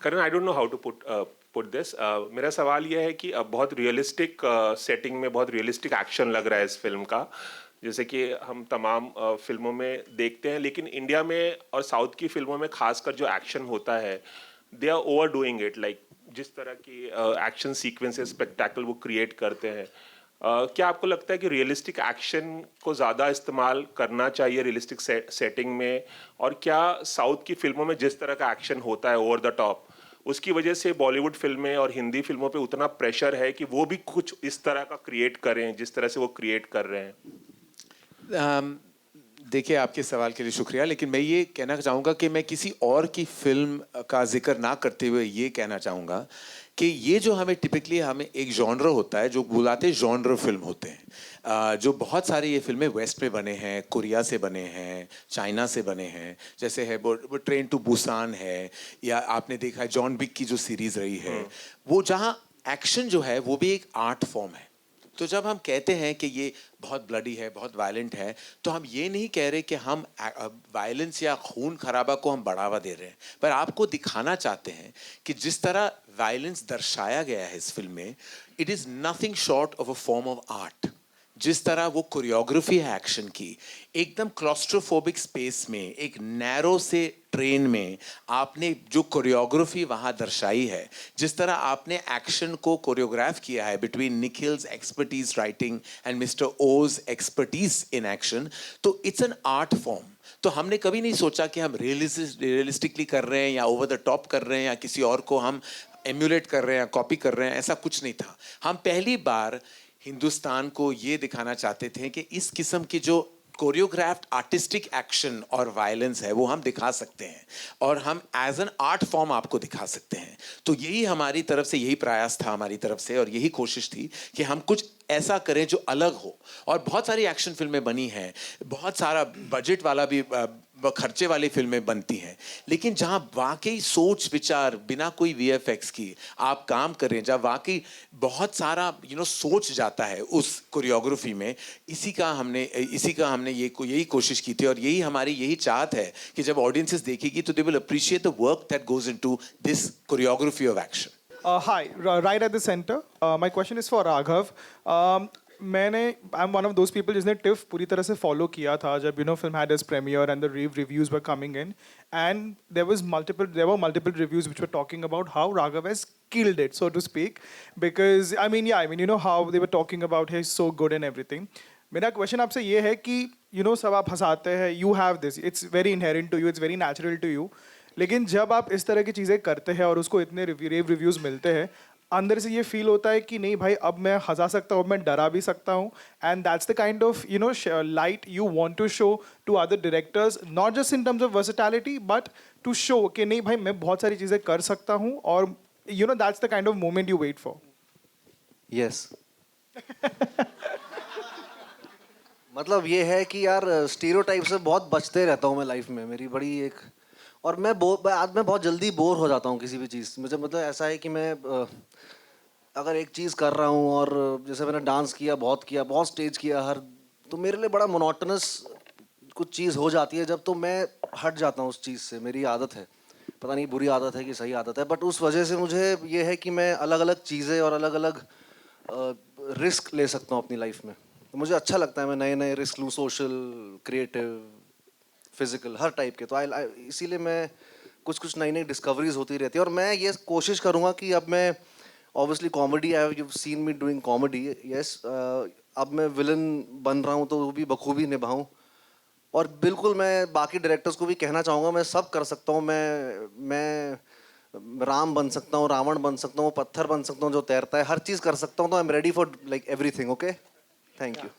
Karan, I don't know how to put this. मेरा सवाल यह है कि बहुत रियलिस्टिक सेटिंग में बहुत रियलिस्टिक एक्शन लग रहा है इस फिल्म का, जैसे कि हम तमाम फिल्मों में देखते हैं, लेकिन इंडिया में और साउथ की फिल्मों में खासकर जो एक्शन होता है, they are over doing it, like जिस तरह की एक्शन सीक्वेंसेस स्पेक्टेकल वो क्रिएट करते हैं। क्या आपको लगता है कि रियलिस्टिक एक्शन को ज़्यादा इस्तेमाल करना चाहिए रियलिस्टिक सेटिंग में, और क्या साउथ की फिल्मों में जिस तरह का एक्शन होता है ओवर द टॉप, उसकी वजह से बॉलीवुड फिल्में और हिंदी फिल्मों पे उतना प्रेशर है कि वो भी कुछ इस तरह का क्रिएट करें जिस तरह से वो क्रिएट कर रहे हैं? देखिए, आपके सवाल के लिए शुक्रिया, लेकिन मैं ये कहना चाहूँगा कि मैं किसी और की फिल्म का जिक्र ना करते हुए ये कहना चाहूँगा कि ये जो हमें टिपिकली हमें एक जॉनर होता है जो बुलाते हैं जॉनर फिल्म होते हैं, जो बहुत सारे ये फिल्में वेस्ट में बने हैं, कोरिया से बने हैं, चाइना से बने हैं, जैसे है वो ट्रेन टू बुसान है, या आपने देखा है जॉन विक की जो सीरीज़ रही है, वो जहाँ एक्शन जो है वो भी एक आर्ट फॉर्म है। तो जब हम कहते हैं कि ये बहुत ब्लडी है, बहुत वायलेंट है, तो हम ये नहीं कह रहे कि हम वायलेंस या खून खराबा को हम बढ़ावा दे रहे हैं, पर आपको दिखाना चाहते हैं कि जिस तरह वायलेंस दर्शाया गया है इस फिल्म में, it is nothing short of a form of art. जिस तरह वो कोरियोग्राफी है एक्शन की, एकदम क्लॉस्ट्रोफोबिक स्पेस में, एक नैरो से ट्रेन में आपने जो कोरियोग्राफी वहाँ दर्शाई है, जिस तरह आपने एक्शन को कोरियोग्राफ किया है between Nikhil's expertise writing and mister Oz expertise in action, तो इट्स एन आर्ट फॉर्म। तो हमने कभी नहीं सोचा कि हम रियलिस्टिकली कर रहे हैं या ओवर द टॉप कर रहे हैं या किसी और को हम एम्यूलेट कर रहे हैं या कॉपी कर रहे हैं, ऐसा कुछ नहीं था। हम पहली बार हिंदुस्तान को ये दिखाना चाहते थे कि इस किस्म की जो कोरियोग्राफ्ड आर्टिस्टिक एक्शन और वायलेंस है वो हम दिखा सकते हैं, और हम एज एन आर्ट फॉर्म आपको दिखा सकते हैं। तो यही हमारी तरफ से, यही प्रयास था हमारी तरफ से, और यही कोशिश थी कि हम कुछ ऐसा करें जो अलग हो। और बहुत सारी एक्शन फिल्में बनी हैं, बहुत सारा बजट वाला भी खर्चे वाली फिल्में बनती हैं, लेकिन जहाँ वाकई सोच विचार बिना कोई वीएफएक्स की आप काम करें, जहाँ वाकई बहुत सारा सोच जाता है उस कोरियोग्राफी में, इसी का हमने यही कोशिश की थी, और यही चाहत है कि जब ऑडियंसेस देखेगी तो they will appreciate the work that goes into this choreography of action. Hi, right at the center. My question is for Raghav. I'm one of those people जिसने TIFF पूरी तरह से follow किया था जब film had its premiere and the reviews were coming in, and there were multiple reviews which were talking about how Raghav has killed it, so to speak, because you know how they were talking about he's so good and everything. मेरा question आपसे ये है कि सब आप हंसाते हैं, you have this, it's very inherent to you, it's very natural to you, लेकिन जब आप इस तरह की चीज़ें करते हैं और उसको इतने रेव रिव्यूज़ मिलते हैं, अंदर से ये फील होता है कि नहीं भाई, अब मैं हंसा सकता हूँ, मैं डरा भी सकता हूँ, and that's the kind of light you want to show to other directors, not just in terms of versatility but to show कि नहीं भाई, मैं बहुत सारी चीज़ें कर सकता हूँ, और that's the kind of moment you wait for. Yes. मतलब ये है कि यार स्टीरियोटाइप से बहुत बचते रहता हूँ मैं लाइफ में, मेरी बड़ी एक, और मैं बहुत जल्दी बोर हो जाता हूँ किसी भी चीज़। मुझे मतलब ऐसा है कि मैं अगर एक चीज़ कर रहा हूँ, और जैसे मैंने डांस किया, बहुत स्टेज किया, तो मेरे लिए बड़ा मोनोटोनस कुछ चीज़ हो जाती है जब, तो मैं हट जाता हूँ उस चीज़ से। मेरी आदत है, पता नहीं बुरी आदत है कि सही आदत है, बट उस वजह से मुझे ये है कि मैं अलग अलग चीज़ें और अलग अलग रिस्क ले सकता हूँ अपनी लाइफ में। तो मुझे अच्छा लगता है मैं नए नए रिस्क लूँ, सोशल, क्रिएटिव, फिजिकल, हर टाइप के। तो इसीलिए मैं कुछ नई नई डिस्कवरीज होती रहती है, और मैं ये कोशिश करूँगा कि अब मैं obviously comedy, I have seen me doing comedy, yes, अब मैं विलन बन रहा हूँ तो वो भी बखूबी निभाऊँ। और बिल्कुल मैं बाकी डायरेक्टर्स को भी कहना चाहूँगा, मैं सब कर सकता हूँ, मैं राम बन सकता हूँ, रावण बन सकता हूँ, पत्थर बन सकता हूँ जो तैरता है, हर चीज़ कर सकता हूँ। तो I am ready for like everything. Okay, thank you.